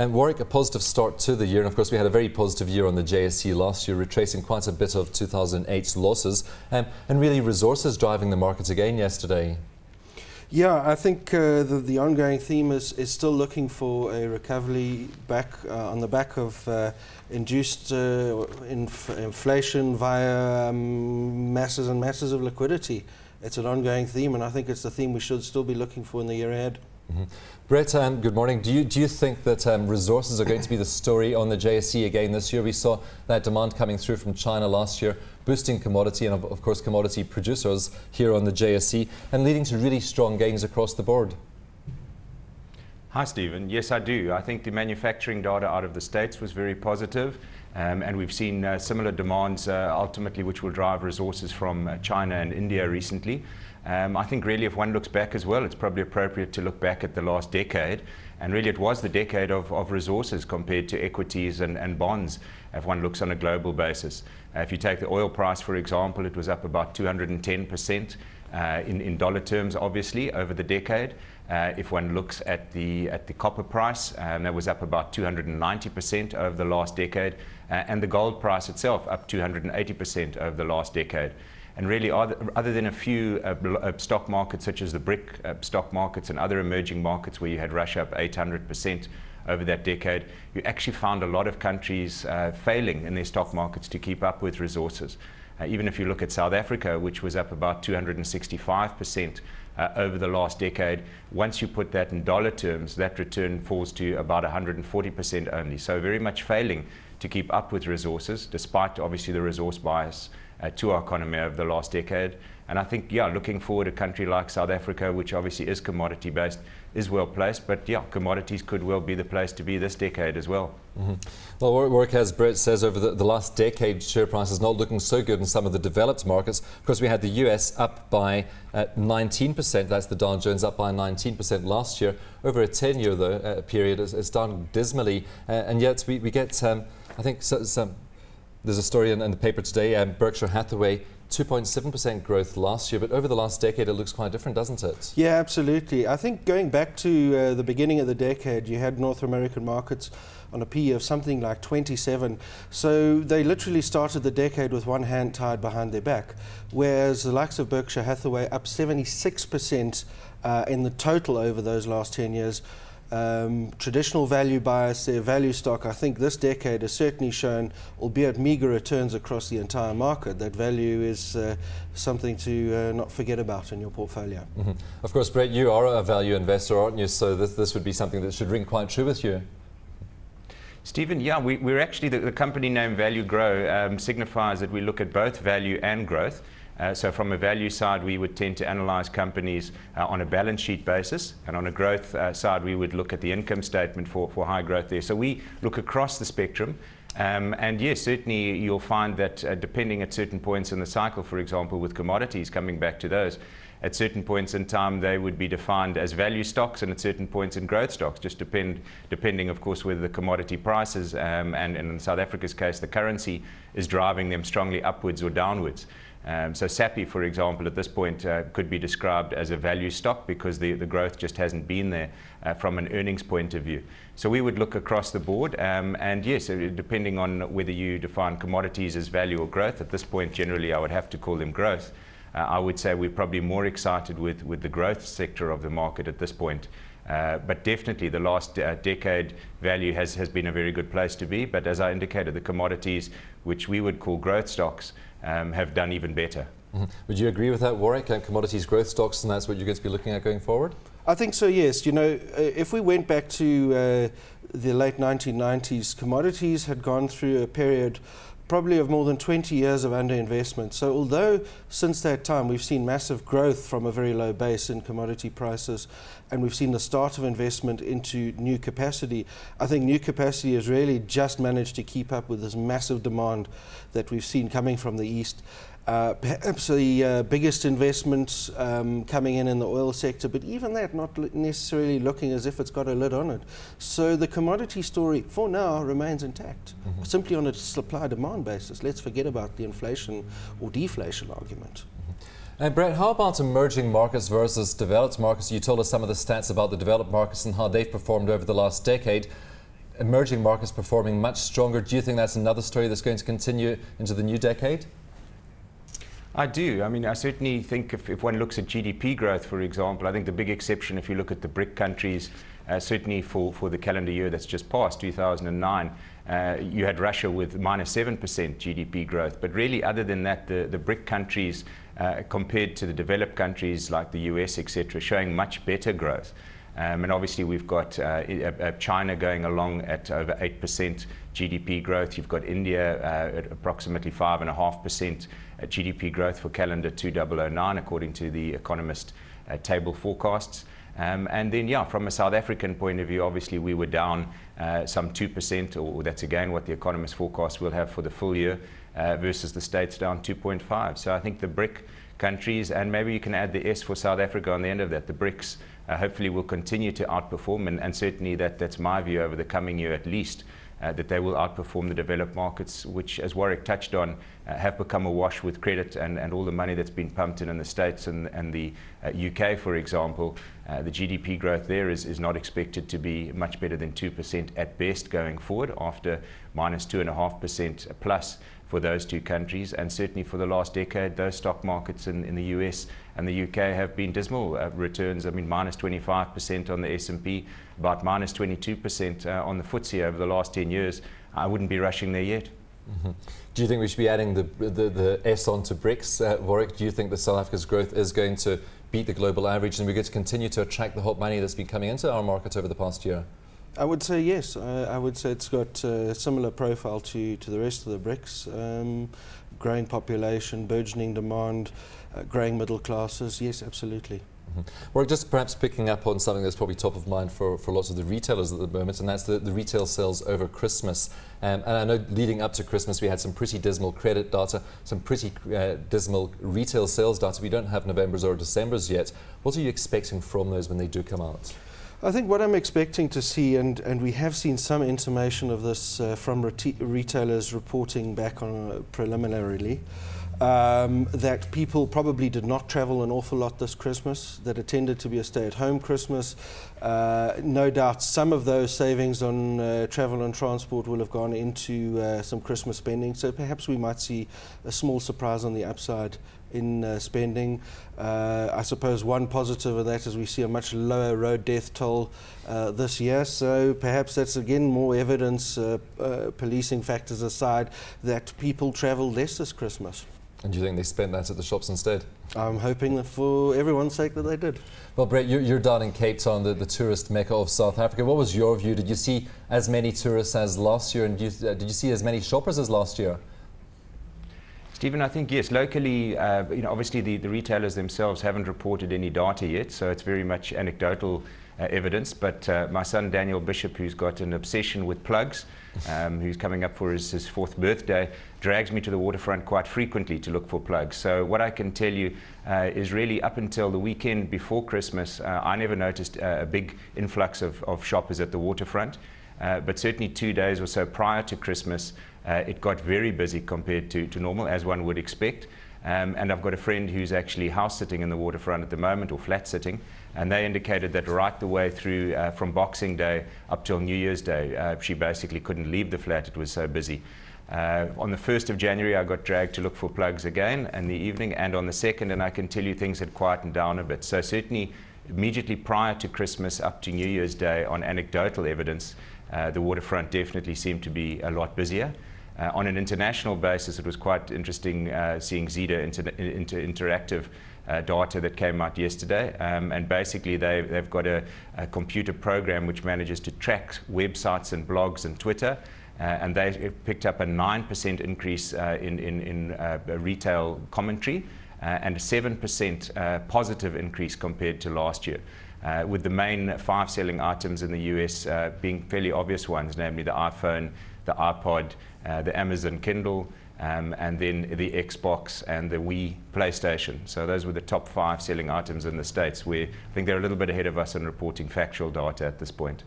And Warwick, a positive start to the year, and of course we had a very positive year on the JSE last year, retracing quite a bit of 2008's losses, and really resources driving the markets again yesterday. Yeah, I think the ongoing theme is still looking for a recovery back on the back of induced inflation via masses and masses of liquidity. It's an ongoing theme, and I think it's the theme we should still be looking for in the year ahead. Brett, good morning. Do you think that resources are going to be the story on the JSE again this year? We saw that demand coming through from China last year, boosting commodity and of course commodity producers here on the JSE, and leading to really strong gains across the board. Hi Stephen, yes I do. I think the manufacturing data out of the States was very positive, and we've seen similar demands ultimately which will drive resources from China and India recently. I think really if one looks back as well, it's probably appropriate to look back at the last decade, and really it was the decade of resources compared to equities and bonds if one looks on a global basis. If you take the oil price for example, it was up about 210% in dollar terms obviously over the decade. If one looks at the copper price, that was up about 290% over the last decade, and the gold price itself up 280% over the last decade. And really, other than a few stock markets such as the BRIC stock markets and other emerging markets where you had Russia up 800% over that decade, you actually found a lot of countries failing in their stock markets to keep up with resources. Even if you look at South Africa, which was up about 265% over the last decade, once you put that in dollar terms, that return falls to about 140% only. So very much failing to keep up with resources, despite obviously the resource bias to our economy over the last decade. And I think, yeah, looking forward, a country like South Africa, which obviously is commodity based, is well placed. But yeah, commodities could well be the place to be this decade as well. Well, Warwick, as Brett says, over the last decade, share prices not looking so good in some of the developed markets. Of course, we had the US up by 19%. That's the Dow Jones up by 19% last year. Over a 10-year though period, it's done dismally, and yet we get, I think, there's a story in the paper today, Berkshire Hathaway, 2.7% growth last year, but over the last decade it looks quite different, doesn't it? Yeah, absolutely. I think going back to the beginning of the decade, you had North American markets on a PE of something like 27. So they literally started the decade with one hand tied behind their back, whereas the likes of Berkshire Hathaway up 76% in the total over those last 10 years. Traditional value bias, their value stock, I think this decade has certainly shown, albeit meager returns across the entire market, that value is something to not forget about in your portfolio. Of course, Brett, you are a value investor, aren't you? So this would be something that should ring quite true with you. Stephen, yeah, we're actually, the company name Valugro signifies that we look at both value and growth. So from a value side, we would tend to analyze companies on a balance sheet basis, and on a growth side, we would look at the income statement for high growth there. So we look across the spectrum, and yes, certainly you'll find that depending at certain points in the cycle, for example, with commodities, coming back to those, at certain points in time they would be defined as value stocks, and at certain points in growth stocks, just depending of course whether the commodity prices and in South Africa's case the currency is driving them strongly upwards or downwards. So SAPI, for example, at this point could be described as a value stock because the growth just hasn't been there from an earnings point of view. So we would look across the board, and yes, depending on whether you define commodities as value or growth, at this point generally I would have to call them growth. I would say we're probably more excited with the growth sector of the market at this point. But definitely the last decade value has been a very good place to be, but as I indicated, the commodities, which we would call growth stocks, have done even better. Would you agree with that, Warwick? Commodities growth stocks, and that's what you're going to be looking at going forward? I think so, yes. You know, if we went back to the late 1990s, commodities had gone through a period probably of more than 20 years of underinvestment. So although since that time we've seen massive growth from a very low base in commodity prices, and we've seen the start of investment into new capacity, I think new capacity has really just managed to keep up with this massive demand that we've seen coming from the East. Perhaps the biggest investments coming in the oil sector, but even that not necessarily looking as if it's got a lid on it. So the commodity story for now remains intact, simply on a supply-demand basis. Let's forget about the inflation or deflation argument. And Brett, how about emerging markets versus developed markets? You told us some of the stats about the developed markets and how they've performed over the last decade. emerging markets performing much stronger. Do you think that's another story that's going to continue into the new decade? I do. I mean, I certainly think if one looks at GDP growth, for example, I think the big exception, if you look at the BRIC countries, certainly for the calendar year that's just passed, 2009, you had Russia with -7% GDP growth. But really, other than that, the BRIC countries, compared to the developed countries like the US, etc., showing much better growth. And obviously, we've got China going along at over 8% GDP growth. You've got India at approximately 5.5% GDP growth for calendar 2009, according to the Economist table forecasts. And then, yeah, from a South African point of view, obviously we were down some 2%, or that's again what the Economist forecast will have for the full year, versus the States down 2.5%. So I think the BRIC countries, and maybe you can add the S for South Africa on the end of that, the BRICS, hopefully will continue to outperform, and certainly that's my view over the coming year at least, that they will outperform the developed markets, which, as Warwick touched on, have become awash with credit and all the money that's been pumped in the States and the UK, for example. The GDP growth there is not expected to be much better than 2% at best going forward, after -2.5% plus for those two countries. And certainly for the last decade, those stock markets in the US and the UK have been dismal returns. I mean, -25% on the S&P, about -22% on the FTSE over the last 10 years. I wouldn't be rushing there yet. Mm-hmm. Do you think we should be adding the S onto BRICS, Warwick? Do you think that South Africa's growth is going to beat the global average, and we're going to continue to attract the hot money that's been coming into our market over the past year? I would say yes. I would say it's got a similar profile to the rest of the BRICS. Growing population, burgeoning demand, growing middle classes. Yes, absolutely. Mm-hmm. We're just perhaps picking up on something that's probably top of mind for lots of the retailers at the moment, and that's the retail sales over Christmas. And I know leading up to Christmas we had some pretty dismal credit data, some pretty dismal retail sales data. We don't have November's or December's yet. What are you expecting from those when they do come out? I think what I'm expecting to see, and we have seen some intimation of this from retailers reporting back on preliminarily, that people probably did not travel an awful lot this Christmas, that it tended to be a stay-at-home Christmas. No doubt some of those savings on travel and transport will have gone into some Christmas spending, so perhaps we might see a small surprise on the upside in spending. I suppose one positive of that is we see a much lower road death toll this year, so perhaps that's again more evidence, policing factors aside, that people travel less this Christmas. And do you think they spent that at the shops instead? I'm hoping that for everyone's sake that they did. Well, Brett, you're down in Cape Town, the tourist mecca of South Africa. What was your view? Did you see as many tourists as last year, and did you see as many shoppers as last year? Stephen, I think yes. Locally, obviously the retailers themselves haven't reported any data yet, so it's very much anecdotal evidence. But my son Daniel Bishop, who's got an obsession with plugs, who's coming up for his 4th birthday, drags me to the waterfront quite frequently to look for plugs. So what I can tell you is really up until the weekend before Christmas, I never noticed a big influx of shoppers at the waterfront. But certainly 2 days or so prior to Christmas, it got very busy compared to normal, as one would expect. And I've got a friend who's actually house sitting in the waterfront at the moment, or flat sitting, and they indicated that right the way through from Boxing Day up till New Year's Day, she basically couldn't leave the flat, it was so busy. On the 1st of January, I got dragged to look for plugs again in the evening, and on the 2nd, and I can tell you things had quietened down a bit. So certainly immediately prior to Christmas up to New Year's Day, on anecdotal evidence, the waterfront definitely seemed to be a lot busier. On an international basis, it was quite interesting seeing Zeta interactive data that came out yesterday, and basically they've got a computer program which manages to track websites and blogs and Twitter, and they picked up a 9% increase in retail commentary and a 7% positive increase compared to last year. With the main 5 selling items in the US being fairly obvious ones, namely the iPhone, the iPod, the Amazon Kindle, and then the Xbox and the Wii PlayStation. So those were the top 5 selling items in the States, where I think they're a little bit ahead of us in reporting factual data at this point.